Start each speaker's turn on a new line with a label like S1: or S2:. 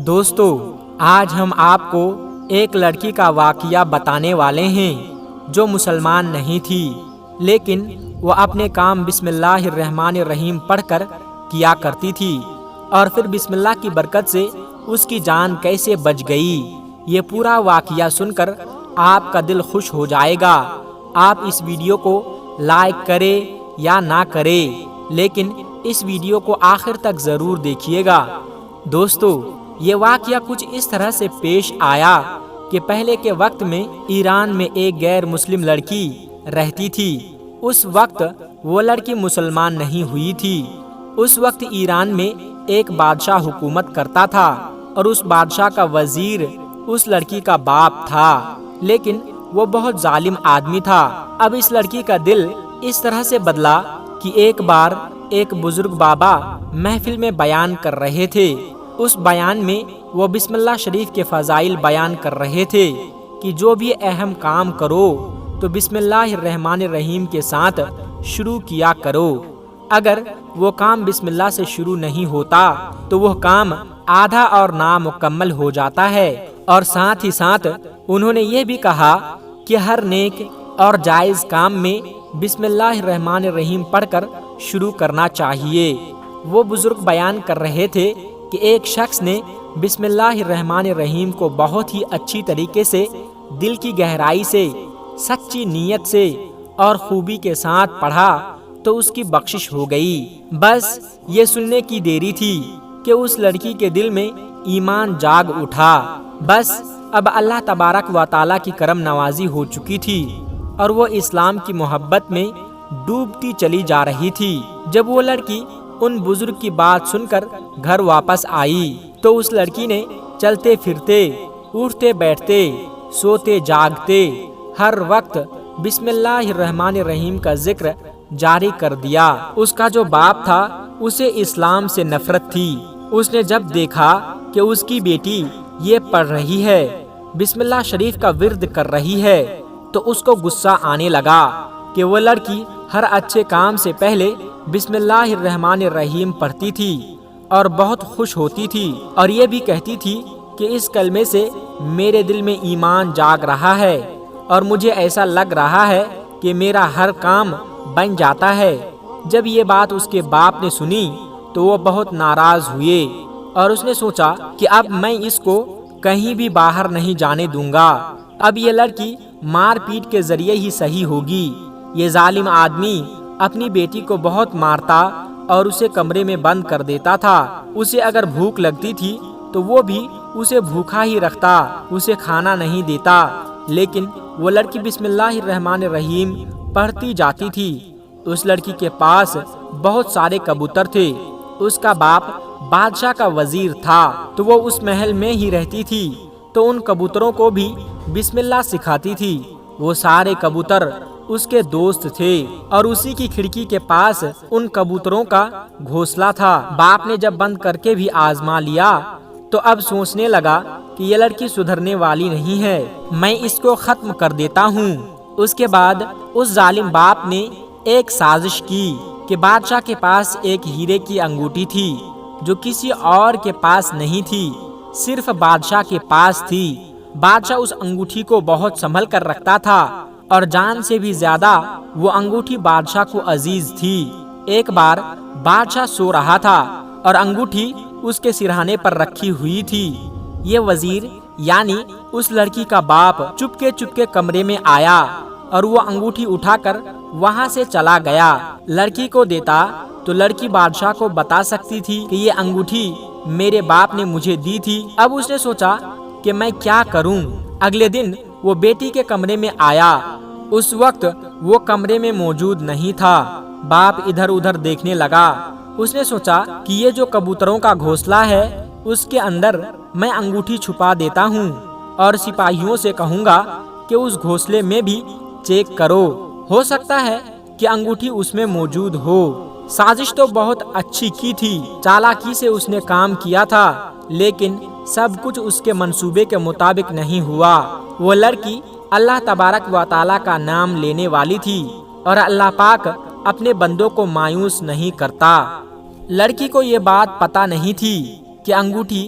S1: دوستو، آج ہم آپ کو ایک لڑکی کا واقعہ بتانے والے ہیں جو مسلمان نہیں تھی، لیکن وہ اپنے کام بسم اللہ الرحمن الرحیم پڑھ کر کیا کرتی تھی، اور پھر بسم اللہ کی برکت سے اس کی جان کیسے بچ گئی۔ یہ پورا واقعہ سن کر آپ کا دل خوش ہو جائے گا۔ آپ اس ویڈیو کو لائک کریں یا نہ کریں، لیکن اس ویڈیو کو آخر تک ضرور دیکھیے گا۔ دوستو، یہ واقعہ کچھ اس طرح سے پیش آیا کہ پہلے کے وقت میں ایران میں ایک غیر مسلم لڑکی رہتی تھی۔ اس وقت وہ لڑکی مسلمان نہیں ہوئی تھی۔ اس وقت ایران میں ایک بادشاہ حکومت کرتا تھا، اور اس بادشاہ کا وزیر اس لڑکی کا باپ تھا، لیکن وہ بہت ظالم آدمی تھا۔ اب اس لڑکی کا دل اس طرح سے بدلا کہ ایک بار ایک بزرگ بابا محفل میں بیان کر رہے تھے۔ اس بیان میں وہ بسم اللہ شریف کے فضائل بیان کر رہے تھے کہ جو بھی اہم کام کرو تو بسم اللہ الرحمن الرحیم کے ساتھ شروع کیا کرو۔ اگر وہ کام بسم اللہ سے شروع نہیں ہوتا تو وہ کام آدھا اور نامکمل ہو جاتا ہے۔ اور ساتھ ہی ساتھ انہوں نے یہ بھی کہا کہ ہر نیک اور جائز کام میں بسم اللہ الرحمن الرحیم پڑھ کر شروع کرنا چاہیے۔ وہ بزرگ بیان کر رہے تھے کہ ایک شخص نے بسم اللہ الرحمن الرحیم کو بہت ہی اچھی طریقے سے دل کی گہرائی سے، سچی نیت سے اور خوبی کے ساتھ پڑھا تو اس کی بخشش ہو گئی۔ بس یہ سننے کی دیری تھی کہ اس لڑکی کے دل میں ایمان جاگ اٹھا۔ بس اب اللہ تبارک و تعالیٰ کی کرم نوازی ہو چکی تھی، اور وہ اسلام کی محبت میں ڈوبتی چلی جا رہی تھی۔ جب وہ لڑکی ان بزرگ کی بات سن کر گھر واپس آئی تو اس لڑکی نے چلتے پھرتے، اٹھتے بیٹھتے، سوتے جاگتے ہر وقت بسم اللہ الرحمن الرحیم کا ذکر جاری کر دیا۔ اس کا جو باپ تھا اسے اسلام سے نفرت تھی۔ اس نے جب دیکھا کہ اس کی بیٹی یہ پڑھ رہی ہے، بسم اللہ شریف کا ورد کر رہی ہے، تو اس کو غصہ آنے لگا کہ وہ لڑکی ہر اچھے کام سے پہلے بسم اللہ الرحمن الرحیم پڑھتی تھی اور بہت خوش ہوتی تھی، اور یہ بھی کہتی تھی کہ اس کلمے سے میرے دل میں ایمان جاگ رہا ہے اور مجھے ایسا لگ رہا ہے کہ میرا ہر کام بن جاتا ہے۔ جب یہ بات اس کے باپ نے سنی تو وہ بہت ناراض ہوئے، اور اس نے سوچا کہ اب میں اس کو کہیں بھی باہر نہیں جانے دوں گا۔ اب یہ لڑکی مار پیٹ کے ذریعے ہی صحیح ہوگی۔ یہ ظالم آدمی اپنی بیٹی کو بہت مارتا اور اسے کمرے میں بند کر دیتا تھا۔ اسے اگر بھوک لگتی تھی تو وہ بھی اسے بھوکا ہی رکھتا، اسے کھانا نہیں دیتا، لیکن وہ لڑکی بسم اللہ الرحمن الرحیم پڑھتی جاتی تھی۔ اس لڑکی کے پاس بہت سارے کبوتر تھے۔ اس کا باپ بادشاہ کا وزیر تھا، تو وہ اس محل میں ہی رہتی تھی، تو ان کبوتروں کو بھی بسم اللہ سکھاتی تھی۔ وہ سارے کبوتر اس کے دوست تھے، اور اسی کی کھڑکی کے پاس ان کبوتروں کا گھونسلہ تھا۔ باپ نے جب بند کر کے بھی آزما لیا تو اب سوچنے لگا کہ یہ لڑکی سدھرنے والی نہیں ہے، میں اس کو ختم کر دیتا ہوں۔ اس کے بعد اس ظالم باپ نے ایک سازش کی کہ بادشاہ کے پاس ایک ہیرے کی انگوٹھی تھی جو کسی اور کے پاس نہیں تھی، صرف بادشاہ کے پاس تھی۔ بادشاہ اس انگوٹھی کو بہت سنبھل کر رکھتا تھا، اور جان سے بھی زیادہ وہ انگوٹھی بادشاہ کو عزیز تھی۔ ایک بار بادشاہ سو رہا تھا اور انگوٹھی اس کے سرہانے پر رکھی ہوئی تھی۔ یہ وزیر یعنی اس لڑکی کا باپ چپکے کمرے میں آیا اور وہ انگوٹھی اٹھا کر وہاں سے چلا گیا۔ لڑکی کو دیتا تو لڑکی بادشاہ کو بتا سکتی تھی کہ یہ انگوٹھی میرے باپ نے مجھے دی تھی۔ اب اس نے سوچا کہ میں کیا کروں۔ اگلے دن وہ بیٹی کے کمرے میں آیا۔ اس وقت وہ کمرے میں موجود نہیں تھا۔ باپ ادھر ادھر دیکھنے لگا۔ اس نے سوچا کہ یہ جو کبوتروں کا گھونسلہ ہے اس کے اندر میں انگوٹھی چھپا دیتا ہوں، اور سپاہیوں سے کہوں گا کہ اس گھونسلے میں بھی چیک کرو، ہو سکتا ہے کہ انگوٹھی اس میں موجود ہو۔ سازش تو بہت اچھی کی تھی، چالاکی سے اس نے کام کیا تھا، لیکن سب کچھ اس کے منصوبے کے مطابق نہیں ہوا۔ وہ لڑکی اللہ تبارک و تعالیٰ کا نام لینے والی تھی، اور اللہ پاک اپنے بندوں کو مایوس نہیں کرتا۔ لڑکی کو یہ بات پتہ نہیں تھی کہ انگوٹھی